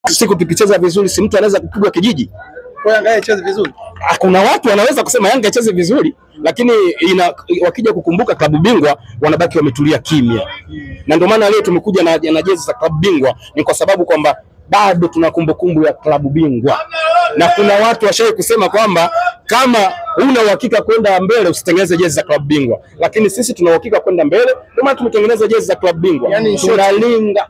Siku tukicheza vizuri si mtu anaweza kupigwa kijiji. Kwa Yanga icheze vizuri. Kuna watu wanaweza kusema Yanga icheze vizuri, lakini wakija kukumbuka klabu bingwa wanabaki wametulia kimya. Na ndio maana leo tumekuja na jezi za klabu bingwa, ni kwa sababu kwamba bado tuna kumbukumbu ya klabu bingwa. Na kuna watu washawahi kusema kwamba kama una uhakika kwenda mbele usitengeneze jezi za klabu bingwa, lakini sisi tuna uhakika kwenda mbele, ndio maana tumetengeneza jezi za klabu bingwa. Yani tunalinda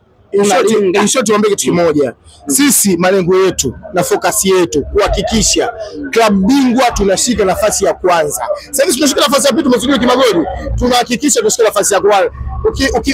tuambie kitu kimoja. Sisi malengo yetu na focus yetu kuhakikisha klabu bingwa tunashika nafasi ya kwanza. Sasa hivi tunashika nafasi ya pili, tumezunguka kimagoli. Tunahakikisha tunashika nafasi ya kwanza.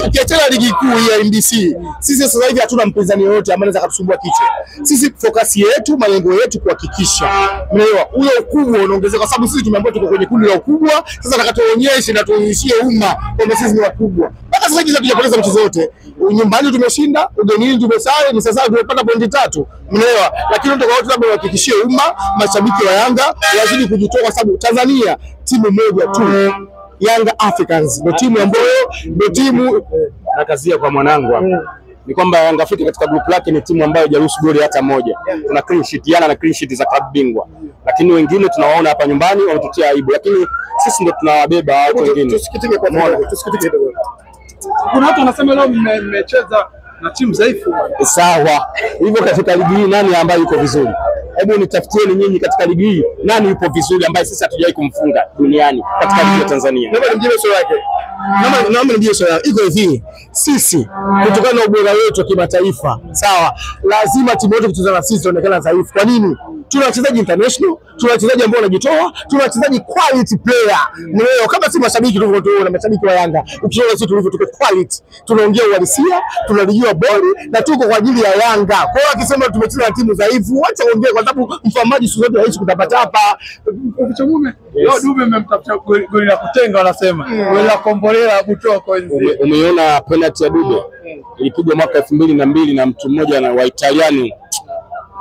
Ukiachana ligi kuu ya NBC, sisi sasa hivi hatuna mpinzani yoyote ambaye anaweza kutusumbua kichwa. Sisi focus yetu, malengo yetu kuhakikisha, umeelewa, ule ukubwa unaongezeka, kwa sababu sisi tumeambiwa tuko kwenye kundi la ukubwa. Sasa nataka tuonyeshe na tuonyeshie umma kwamba sisi ni wakubwa. Mpaka sasa hivi tunapoteza mchezo wote. Nyumbani tumeshinda, ugenini tumesare, ni sasa tumepata pointi 3, umeelewa. Lakini ndio kwa watu labda wahakikishie umma, mashabiki wa Yanga lazima kujitoa, kwa sababu Tanzania timu moja tu, Yanga Africans ndio timu ambayo ndio timu nakazia kwa mwanangu hapa. Ni kwamba Yanga Afrika katika group lake ni timu ambayo haijaruhusu goli hata moja. Tuna clean sheet yana na clean sheet za klabu bingwa. Lakini wengine tunawaona hapa nyumbani wanatutia aibu, lakini sisi ndio tunawabeba watu wengine. Tusikitike kwa moyo, tusikitike kidogo. Kuna watu wanasema leo mmecheza na timu dhaifu. Sawa. Hivyo katika ligi hii nani ambaye yuko vizuri? Hebu nitafutieni nyinyi katika ligi hii nani yupo vizuri ambaye sisi hatujawahi kumfunga duniani katika ligi ya Tanzania. Naomba nimjibu swali lake. Naomba nimjibu swali. Iko hivi, sisi kutokana na ubora wetu wa kimataifa, sawa, lazima timu yetu kucheza na sisi tuonekana dhaifu. Kwa nini? Tuna wachezaji international, tuna wachezaji ambao wanajitoa, tuna wachezaji quality player. Leo kama si mashabiki tulivyotuona mashabiki wa Yanga, ukiona sisi tulivyo tuko quality, tunaongea uhalisia, tunalijua boli na tuko kwa ajili ya Yanga. Kwa hiyo akisema tumecheza na timu dhaifu, acha ongea, kwa sababu mfamaji siku zote haishi kutapata hapa. Kichwa mume. Leo Dube mmemtafuta goli la kutenga wanasema. Goli la kombolela kutoa kwa nje. Umeona penalty ya Dube ilipigwa mwaka 2002 na mtu mmoja na wa Italiani.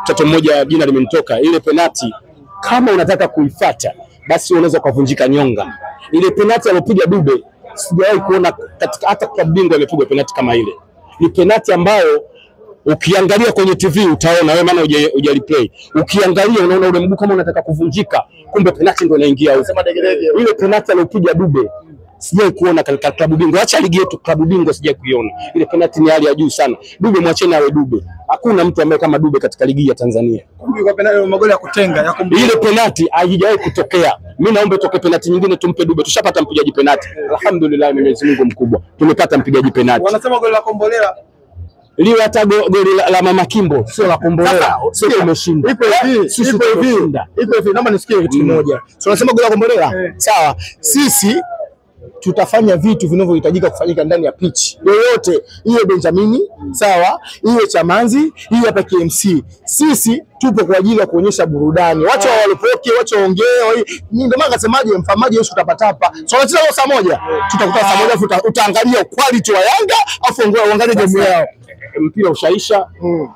Mtoto mmoja jina limenitoka. Ile penalty kama unataka kuifuata basi unaweza kuvunjika nyonga. Ile penalty aliyopiga Dube sijawahi kuona katika hata klabu bingwa imepigwa penalty kama ile. Ni penalty ambayo ukiangalia kwenye TV utaona wewe, maana hujaliplay. Ukiangalia unaona ule mguu kama unataka kuvunjika, kumbe penalty ndio inaingia huko. Ile penalty aliyopiga Dube sijai kuona katika klabu bingwa. Acha ligi yetu, klabu bingwa sijai kuiona. Ile penalty ni hali ya juu sana. Dube mwacheni awe Dube. Hakuna mtu ambaye kama Dube katika ligi ya Tanzania. Kwa penalty magoli ya kutenga ya ile penalty haijawahi kutokea. Mimi naomba itoke penalty nyingine tumpe Dube. Tushapata mpigaji penalty. Alhamdulillah, Mwenyezi Mungu mkubwa. Tumepata mpigaji penalty. Wanasema goli la kombolela. Liwe hata goli la Mama Kimbo sio la kombolela. Sio tumeshinda. Ipo hivi, sisi tumeshinda. Ipo hivi, naomba nisikie kitu kimoja. So unasema goli la kombolela. Sawa. Sisi tutafanya vitu vinavyohitajika kufanyika ndani ya pitch yoyote, iwe Benjamini, sawa, iwe Chamanzi, iwe hapa KMC. Sisi tupo kwa ajili ya kuonyesha burudani. Wacha walipoke, wacha waongee. Ndio maana nasemaje, mfamaji Yesu tutapatapa. So tunacheza saa moja, tutakutana saa moja, utaangalia quality wa Yanga afu uangalie game yao. Mpira ushaisha,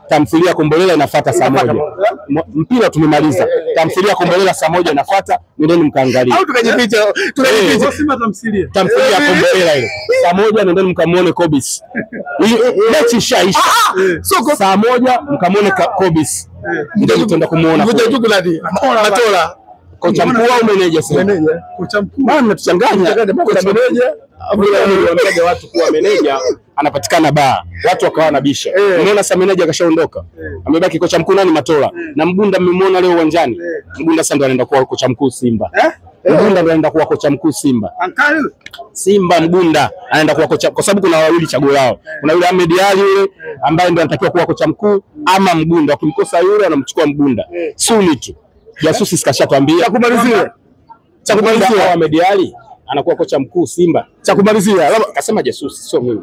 tamthilia kombolela inafuata saa moja. Mpira tumemaliza, tamthilia kombolela saa moja inafuata, nendeni mkaangalie. Au tukajipicha, Sima tamthilia kombolela ile. Saa moja nendeni mkamuone Kobis. Mechi ishaisha. Soko saa moja mkamuone Kobis. Ndio tutaenda kumuona. Ngoja tu kunadi. Matola. Kocha mkuu au meneja sasa? Meneja. Kocha mkuu. Bwana mnatuchanganya. Kocha meneja. Wanaambia watu kuwa meneja anapatikana baa. Watu wakawa na bisha. Unaona sasa meneja akashaondoka. Amebaki kocha mkuu nani Matola. Na Mgunda mmemwona leo uwanjani. Mgunda sasa ndo anaenda kuwa kocha mkuu Simba. Mgunda ndo anaenda kuwa kocha mkuu Simba. Ankali Simba Mgunda anaenda kuwa kocha, kwa sababu kuna wawili chaguo lao. Kuna yule Ahmed Ali yule ambaye ndo anatakiwa kuwa kocha mkuu, ama Mgunda. Wakimkosa yule anamchukua Mgunda. Suni tu. Jasusi sikashatwambia. Cha kumalizia Ahmed Ali anakuwa kocha mkuu Simba. Cha kumalizia akasema jasusi, sio mimi.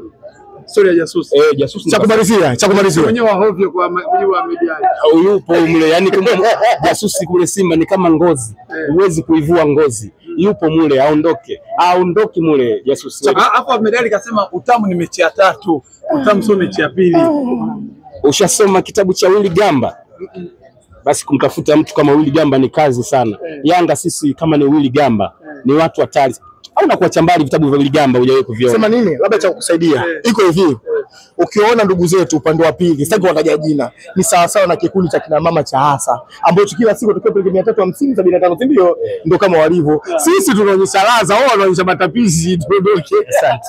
Sorry ya jasusi. Jasusi. Cha kumalizia. Mwenyewe wa hovyo kwa mwenyewe wa media. Yupo mule, yani jasusi kule Simba ni kama ngozi. Huwezi kuivua ngozi. Yupo mule, aondoki mule jasusi. Hapo medali kasema utamu ni mechi ya 3, utamu sio mechi ya 2. Ushasoma kitabu cha Willy Gamba? Basi kumtafuta mtu kama Willy Gamba ni kazi sana. Yanga sisi kama ni Willy Gamba ni watu hatari. au na kuacha mbali vitabu vya Ligamba hujawahi kuviona? Sema nini? Labda cha kukusaidia. Iko hivi. Ukiona ndugu zetu upande wa pili, sitaki wataja jina, ni sawa sawa na kikundi cha kina mama cha Hasa ambao kila siku tukipeleka 350 75, si ndio? Ndio kama walivyo. Sisi tunaonyesha laza, wao wanaonyesha matapishi, tuondoke. Asante.